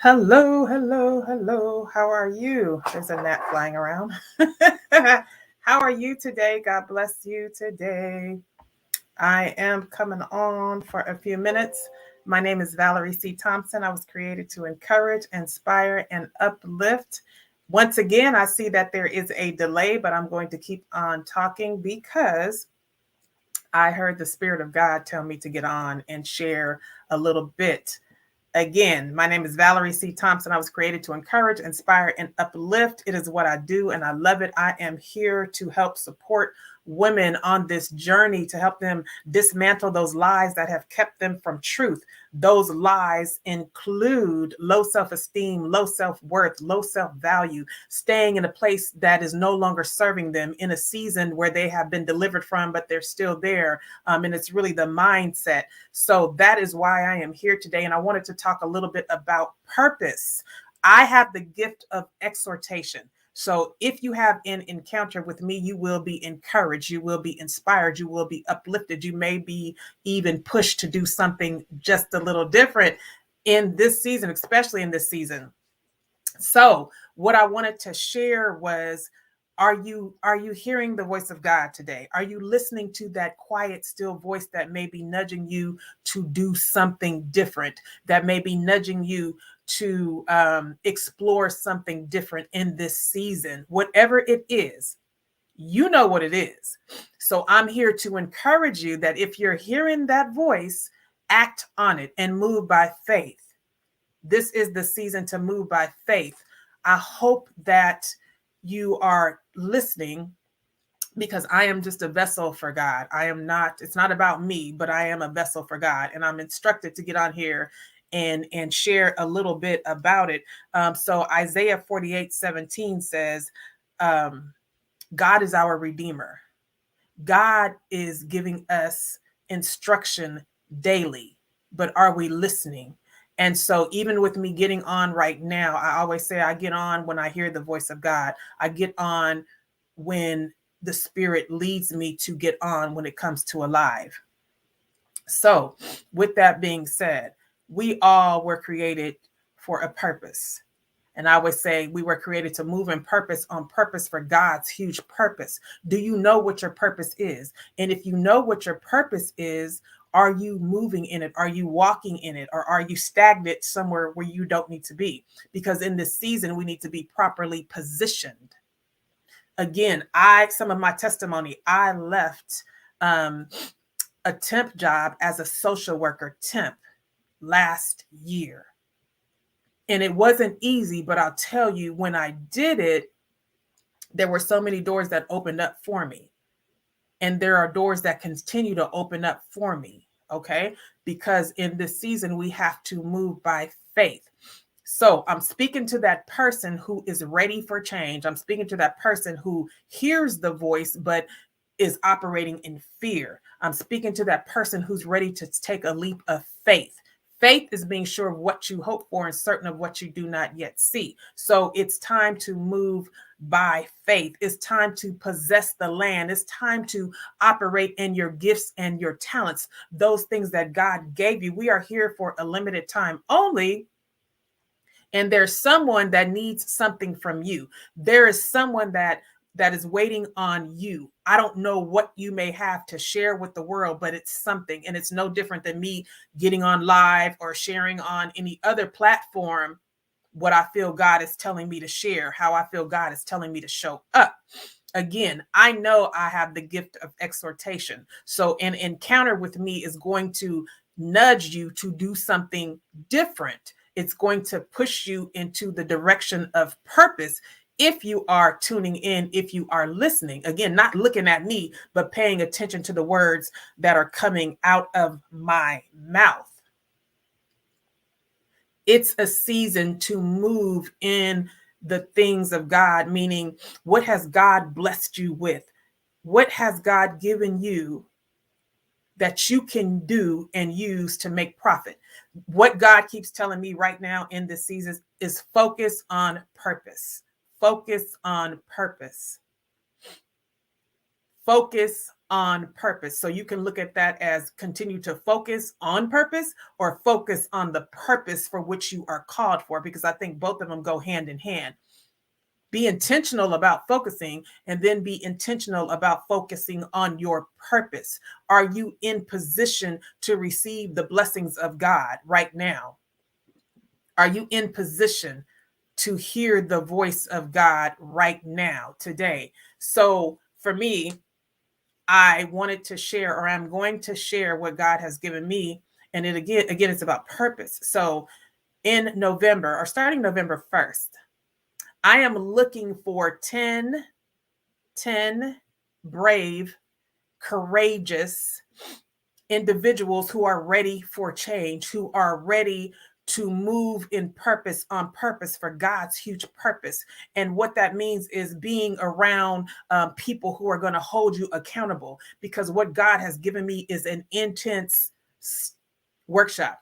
Hello, hello, hello. How are you? There's a gnat flying around. How are you today? God bless you today. I am coming on for a few minutes. My name is Valerie C. Thompson. I was created to encourage, inspire, and uplift. Once again, I see that there is a delay, but I'm going to keep on talking because I heard the Spirit of God tell me to get on and share a little bit. Again, my name is Valerie C. Thompson. I was created to encourage, inspire, and uplift. It is what I do, and I love it. I am here to help support women on this journey to help them dismantle those lies that have kept them from truth. Those lies include low self esteem, low self worth, low self value, staying in a place that is no longer serving them in a season where they have been delivered from, but they're still there. And it's really the mindset. So that is why I am here today. And I wanted to talk a little bit about purpose. I have the gift of exhortation. So if you have an encounter with me, you will be encouraged, you will be inspired, you will be uplifted, you may be even pushed to do something just a little different in this season, especially in this season. So what I wanted to share was, are you hearing the voice of God today? Are you listening to that quiet, still voice that may be nudging you to do something different, that may be nudging you to explore something different in this season? Whatever it is, you know what it is. So I'm here to encourage you that if you're hearing that voice, act on it and move by faith. This is the season to move by faith. I hope that you are listening because I am just a vessel for God. I am not, it's not about me, but I am a vessel for God. And I'm instructed to get on here and share a little bit about it. So Isaiah 48:17 says, um, God is our redeemer. God is giving us instruction daily, but are we listening? And so, even with me getting on right now, I always say I get on when I hear the voice of God. I get on when the Spirit leads me to get on when it comes to alive. So, with that being said, we all were created for a purpose. And I always say we were created to move in purpose, on purpose for God's huge purpose. Do you know what your purpose is? And if you know what your purpose is, are you moving in it? Are you walking in it? Or are you stagnant somewhere where you don't need to be? Because in this season, we need to be properly positioned. Again, some of my testimony, I left um, a temp job as a social worker temp last year. And it wasn't easy, but I'll tell you, when I did it, there were so many doors that opened up for me. And there are doors that continue to open up for me. Okay. Because in this season, we have to move by faith. So I'm speaking to that person who is ready for change. I'm speaking to that person who hears the voice, but is operating in fear. I'm speaking to that person who's ready to take a leap of faith. Faith is being sure of what you hope for and certain of what you do not yet see. So it's time to move by faith. It's time to possess the land. It's time to operate in your gifts and your talents, those things that God gave you. We are here for a limited time only, and there's someone that needs something from you. There is someone that is waiting on you. I don't know what you may have to share with the world, but it's something, and it's no different than me getting on live or sharing on any other platform what I feel God is telling me to share, how I feel God is telling me to show up. Again, I know I have the gift of exhortation. So an encounter with me is going to nudge you to do something different. It's going to push you into the direction of purpose if you are tuning in, if you are listening. Again, not looking at me, but paying attention to the words that are coming out of my mouth. It's a season to move in the things of God, meaning, what has God blessed you with? What has God given you that you can do and use to make profit? What God keeps telling me right now in this season is focus on purpose. Focus on purpose. Focus on purpose. So you can look at that as continue to focus on purpose or focus on the purpose for which you are called for, because I think both of them go hand in hand. Be intentional about focusing, and then be intentional about focusing on your purpose. Are you in position to receive the blessings of God right now? Are you in position to hear the voice of God right now, today? So for me, I wanted to share, or I'm going to share what God has given me. And it again, it's about purpose. So in November, or starting November 1st, I am looking for 10 brave, courageous individuals who are ready for change, who are ready to move in purpose, on purpose for God's huge purpose. And what that means is being around people who are going to hold you accountable, because what God has given me is an intense workshop,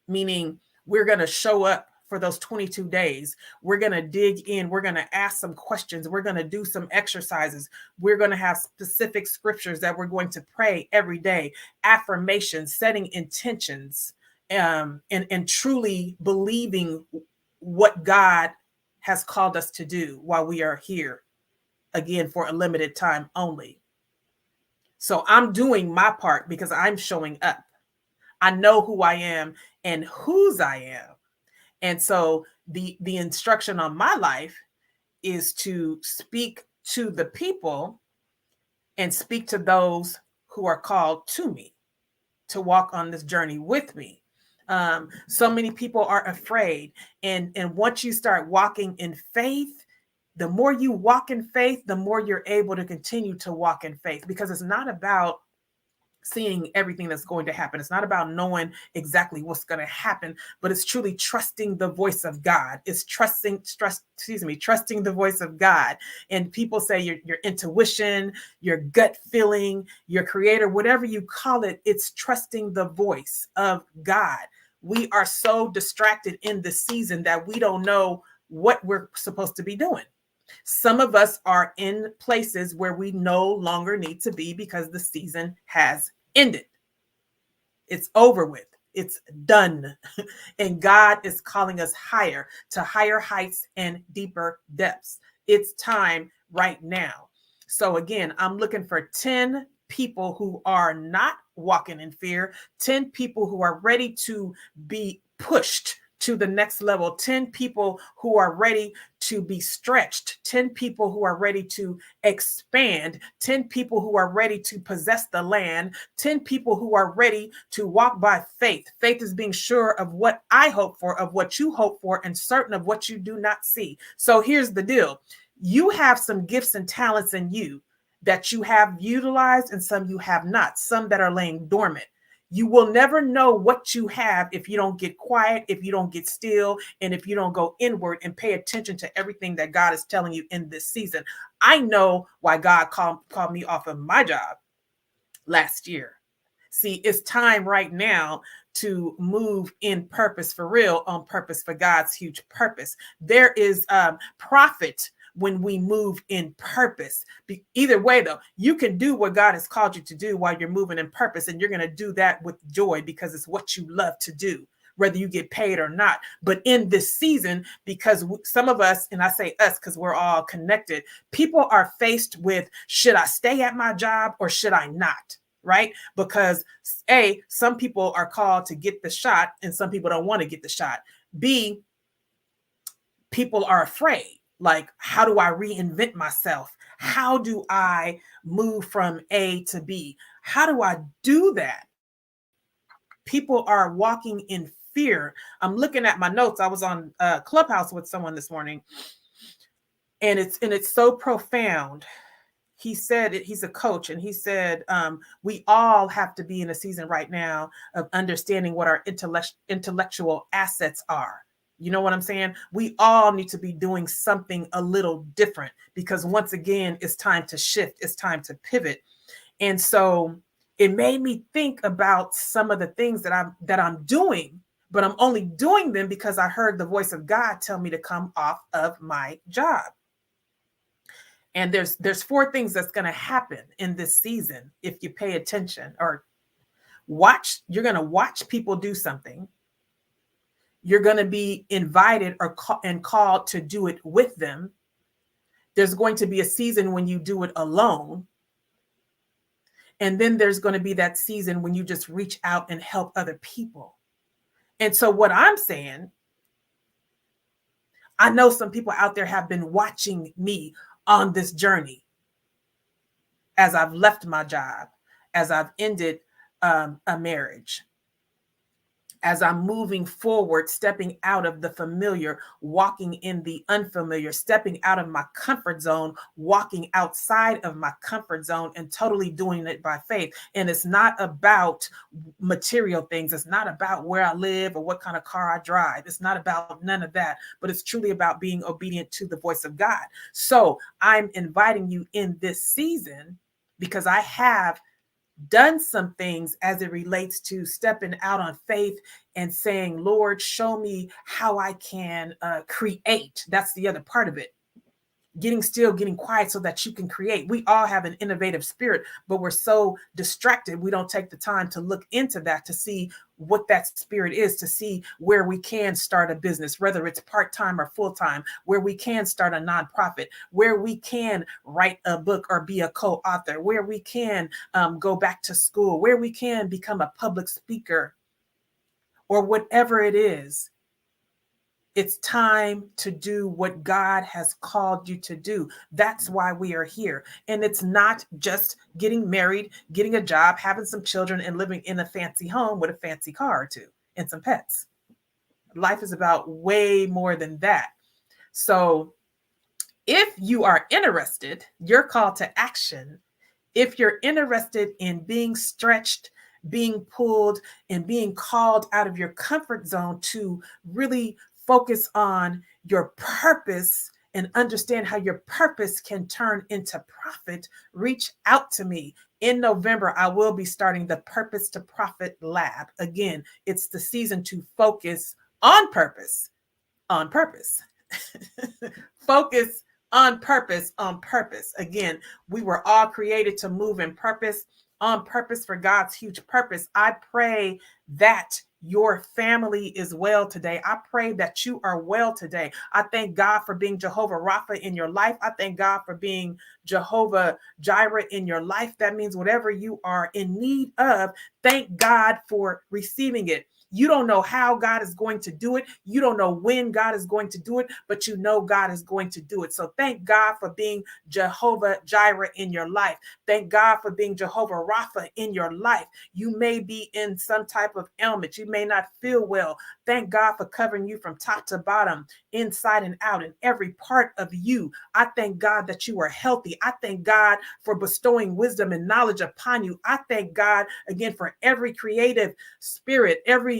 meaning we're going to show up for those 22 days. We're going to dig in. We're going to ask some questions. We're going to do some exercises. We're going to have specific scriptures that we're going to pray every day, affirmations, setting intentions, and truly believing what God has called us to do while we are here, again, for a limited time only. So I'm doing my part because I'm showing up. I know who I am and whose I am. And so the instruction on my life is to speak to the people and speak to those who are called to me, to walk on this journey with me. So many people are afraid. And once you start walking in faith, the more you walk in faith, the more you're able to continue to walk in faith, because it's not about seeing everything that's going to happen. It's not about knowing exactly what's going to happen, but it's truly trusting the voice of God. It's trusting the voice of God. And people say your intuition, your gut feeling, your creator, whatever you call it, it's trusting the voice of God. We are so distracted in this season that we don't know what we're supposed to be doing. Some of us are in places where we no longer need to be because the season has ended. It's over with. It's done. And God is calling us higher, to higher heights and deeper depths. It's time right now. So again, I'm looking for 10 people who are not walking in fear, 10 people who are ready to be pushed to the next level, 10 people who are ready to be stretched, 10 people who are ready to expand, 10 people who are ready to possess the land, 10 people who are ready to walk by faith. Faith is being sure of what I hope for, of what you hope for, and certain of what you do not see. So here's the deal. You have some gifts and talents in you that you have utilized, and some you have not, some that are laying dormant. You will never know what you have if you don't get quiet, if you don't get still, and if you don't go inward and pay attention to everything that God is telling you in this season. I know why God called me off of my job last year. See, it's time right now to move in purpose for real, on purpose for God's huge purpose. There is profit when we move in purpose. Either way, though, you can do what God has called you to do while you're moving in purpose, and you're going to do that with joy because it's what you love to do, whether you get paid or not. But in this season, because some of us, and I say us because we're all connected, people are faced with, should I stay at my job or should I not? Right? Because A, some people are called to get the shot and some people don't want to get the shot. B, people are afraid. Like, how do I reinvent myself? How do I move from A to B? How do I do that? People are walking in fear. I'm looking at my notes. I was on Clubhouse with someone this morning, and it's so profound. He said, he's a coach, and he said, we all have to be in a season right now of understanding what our intellectual assets are. You know what I'm saying? We all need to be doing something a little different, because once again, it's time to shift. It's time to pivot. And so it made me think about some of the things that I'm doing, but I'm only doing them because I heard the voice of God tell me to come off of my job. And there's four things that's going to happen in this season if you pay attention or watch. You're going to watch people do something. You're going to be invited and called to do it with them. There's going to be a season when you do it alone. And then there's going to be that season when you just reach out and help other people. And so what I'm saying, I know some people out there have been watching me on this journey as I've left my job, as I've ended a marriage, as I'm moving forward, stepping out of the familiar, walking in the unfamiliar, stepping out of my comfort zone, walking outside of my comfort zone, and totally doing it by faith. And it's not about material things. It's not about where I live or what kind of car I drive. It's not about none of that, but it's truly about being obedient to the voice of God. So I'm inviting you in this season because I have done some things as it relates to stepping out on faith and saying, Lord, show me how I can create. That's the other part of it. Getting still, getting quiet so that you can create. We all have an innovative spirit, but we're so distracted. We don't take the time to look into that, to see what that spirit is, to see where we can start a business, whether it's part-time or full-time, where we can start a nonprofit, where we can write a book or be a co-author, where we can go back to school, where we can become a public speaker, or whatever it is. It's time to do what God has called you to do. That's why we are here. And it's not just getting married, getting a job, having some children, and living in a fancy home with a fancy car or two and some pets. Life is about way more than that. So if you are interested, your call to action, if you're interested in being stretched, being pulled, and being called out of your comfort zone to really focus on your purpose and understand how your purpose can turn into profit, reach out to me. In November, I will be starting the Purpose to Profit Lab. Again, it's the season to focus on purpose, on purpose. Focus on purpose, on purpose. Again, we were all created to move in purpose, on purpose for God's huge purpose. I pray that your family is well today. I pray that you are well today. I thank God for being Jehovah Rapha in your life. I thank God for being Jehovah Jireh in your life. That means whatever you are in need of, thank God for receiving it. You don't know how God is going to do it. You don't know when God is going to do it, but you know God is going to do it. So thank God for being Jehovah Jireh in your life. Thank God for being Jehovah Rapha in your life. You may be in some type of ailment. You may not feel well. Thank God for covering you from top to bottom, inside and out, in every part of you. I thank God that you are healthy. I thank God for bestowing wisdom and knowledge upon you. I thank God again for every creative spirit, every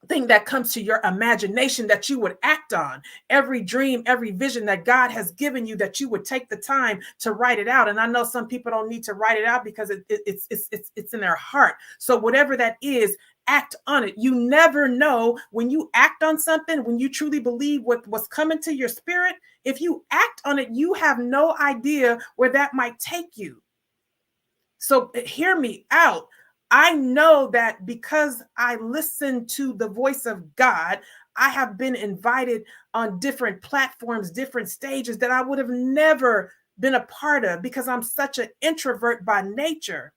thing that comes to your imagination that you would act on, every dream, every vision that God has given you, that you would take the time to write it out. And I know some people don't need to write it out because it's in their heart. So whatever that is, act on it. You never know when you act on something, when you truly believe what's coming to your spirit. If you act on it, you have no idea where that might take you. So hear me out. I know that because I listen to the voice of God, I have been invited on different platforms, different stages that I would have never been a part of because I'm such an introvert by nature.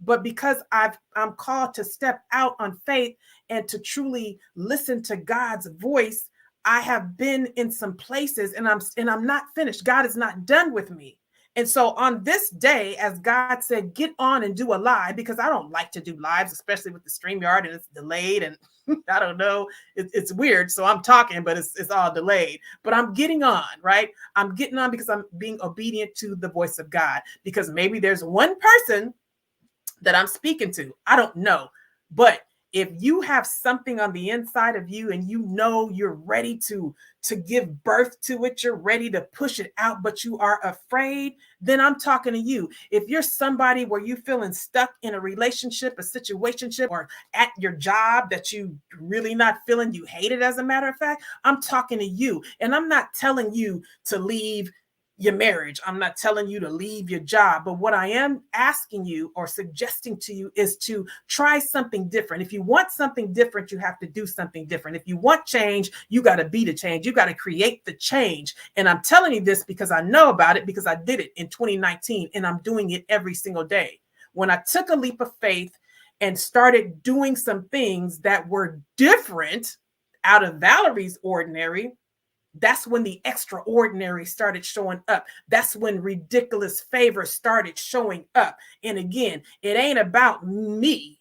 But because I'm called to step out on faith and to truly listen to God's voice, I have been in some places and I'm not finished. God is not done with me. And so on this day, as God said, get on and do a live, because I don't like to do lives, especially with the StreamYard and it's delayed and I don't know, it's weird. So I'm talking, but it's all delayed. But I'm getting on, right? I'm getting on because I'm being obedient to the voice of God, because maybe there's one person that I'm speaking to. I don't know. But if you have something on the inside of you and you know you're ready to give birth to it, you're ready to push it out, but you are afraid, then I'm talking to you. If you're somebody where you're feeling stuck in a relationship, a situationship, or at your job that you really not feeling, you hate it, as a matter of fact, I'm talking to you. And I'm not telling you to leave your marriage. I'm not telling you to leave your job, but what I am asking you or suggesting to you is to try something different. If you want something different, you have to do something different. If you want change, you got to be the change. You got to create the change. And I'm telling you this because I know about it, because I did it in 2019 and I'm doing it every single day. When I took a leap of faith and started doing some things that were different out of Valerie's ordinary, that's when the extraordinary started showing up. That's when ridiculous favor started showing up. And again, it ain't about me.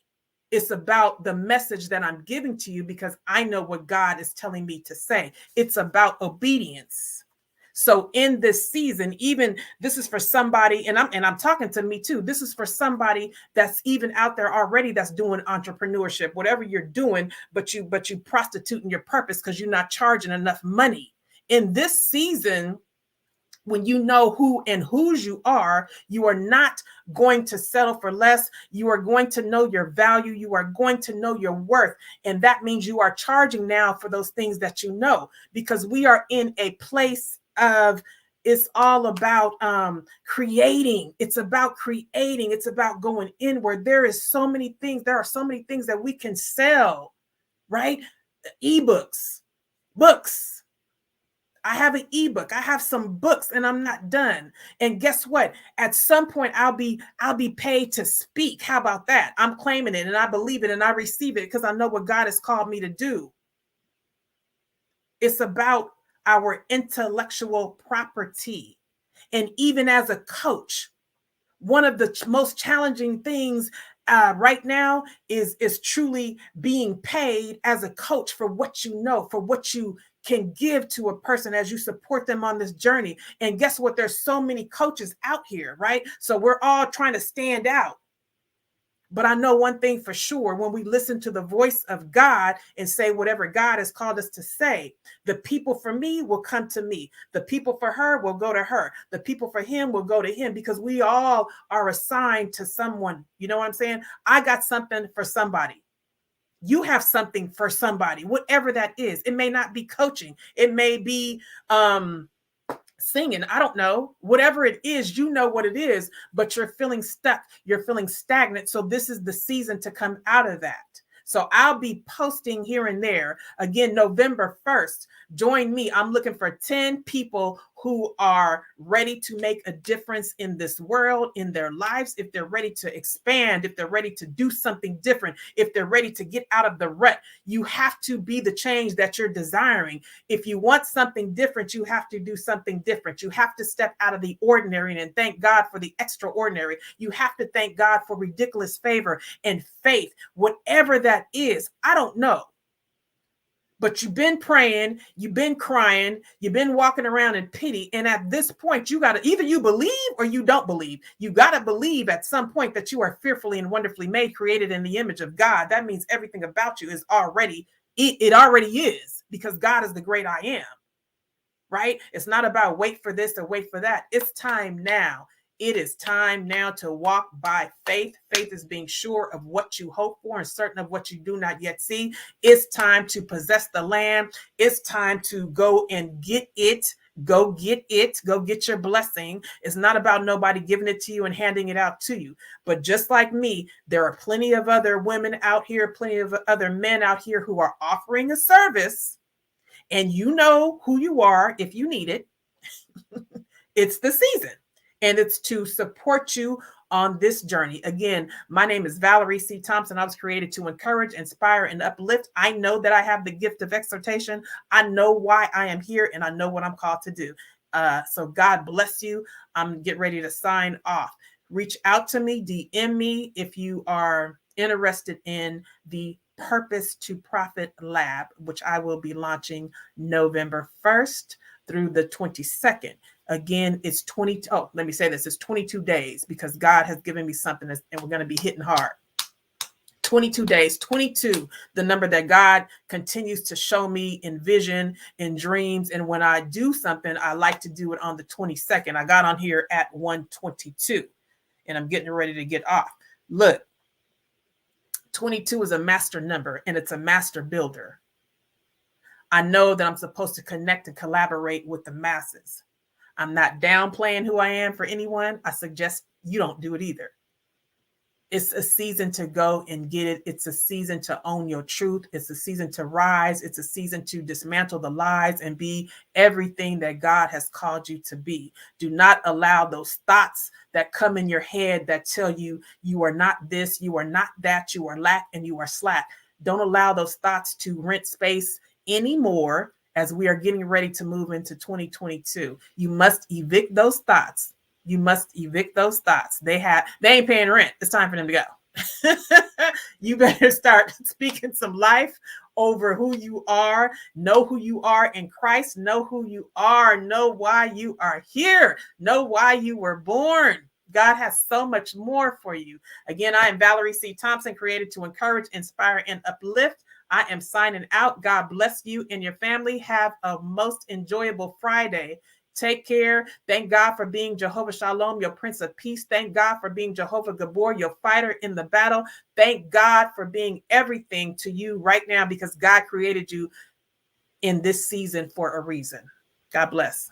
It's about the message that I'm giving to you because I know what God is telling me to say. It's about obedience. So in this season, even this is for somebody, and I'm talking to me too. This is for somebody that's even out there already that's doing entrepreneurship, whatever you're doing, but you prostituting your purpose because you're not charging enough money. In this season, when you know who and whose you are not going to settle for less. You are going to know your value. You are going to know your worth. And that means you are charging now for those things that you know, because we are in a place of, it's all about creating. It's about creating. It's about going inward. There are so many things that we can sell, right? Ebooks, books. I have an ebook. I have some books and I'm not done. And guess what? At some point I'll be paid to speak. How about that? I'm claiming it and I believe it and I receive it because I know what God has called me to do. It's about our intellectual property. And even as a coach, one of the most challenging things right now is truly being paid as a coach for what you know, for what you can give to a person as you support them on this journey. And guess what? There's so many coaches out here, right? So we're all trying to stand out. But I know one thing for sure, when we listen to the voice of God and say whatever God has called us to say, the people for me will come to me. The people for her will go to her. The people for him will go to him, because we all are assigned to someone. You know what I'm saying? I got something for somebody. You have something for somebody, whatever that is. It may not be coaching. It may be singing. I don't know. Whatever it is, you know what it is, but you're feeling stuck. You're feeling stagnant. So this is the season to come out of that. So I'll be posting here and there. Again, November 1st, join me. I'm looking for 10 people who are ready to make a difference in this world, in their lives, if they're ready to expand, if they're ready to do something different, if they're ready to get out of the rut. You have to be the change that you're desiring. If you want something different, you have to do something different. You have to step out of the ordinary and thank God for the extraordinary. You have to thank God for ridiculous favor and faith, whatever that is. I don't know. But you've been praying, you've been crying, you've been walking around in pity. And at this point, you got to, either you believe or you don't believe. You got to believe at some point that you are fearfully and wonderfully made, created in the image of God. That means everything about you is already, it already is, because God is the great I am, right? It's not about wait for this or wait for that. It's time now. It is time now to walk by faith. Faith is being sure of what you hope for and certain of what you do not yet see. It's time to possess the land. It's time to go and get it. Go get it. Go get your blessing. It's not about nobody giving it to you and handing it out to you. But just like me, there are plenty of other women out here, plenty of other men out here who are offering a service. And you know who you are if you need it. It's the season. And it's to support you on this journey. Again, my name is Valerie C. Thompson. I was created to encourage, inspire, and uplift. I know that I have the gift of exhortation. I know why I am here, and I know what I'm called to do. So God bless you. I'm getting ready to sign off. Reach out to me, DM me if you are interested in the Purpose to Profit Lab, which I will be launching November 1st through the 22nd. Again, it's 22 days, because God has given me something and we're going to be hitting hard. 22 days, 22, the number that God continues to show me in vision, in dreams. And when I do something, I like to do it on the 22nd. I got on here at 1:22 and I'm getting ready to get off. Look, 22 is a master number and it's a master builder. I know that I'm supposed to connect and collaborate with the masses. I'm not downplaying who I am for anyone. I suggest you don't do it either. It's a season to go and get it. It's a season to own your truth. It's a season to rise. It's a season to dismantle the lies and be everything that God has called you to be. Do not allow those thoughts that come in your head that tell you you are not this, you are not that, you are lack, and you are slack. Don't allow those thoughts to rent space anymore as we are getting ready to move into 2022. You must evict those thoughts. You must evict those thoughts. They ain't paying rent. It's time for them to go. You better start speaking some life over who you are. Know who you are in Christ. Know who you are. Know why you are here. Know why you were born. God has so much more for you. Again, I am Valerie C. Thompson, created to encourage, inspire, and uplift. I am signing out. God bless you and your family. Have a most enjoyable Friday. Take care. Thank God for being Jehovah Shalom, your Prince of Peace. Thank God for being Jehovah Gabor, your fighter in the battle. Thank God for being everything to you right now, because God created you in this season for a reason. God bless.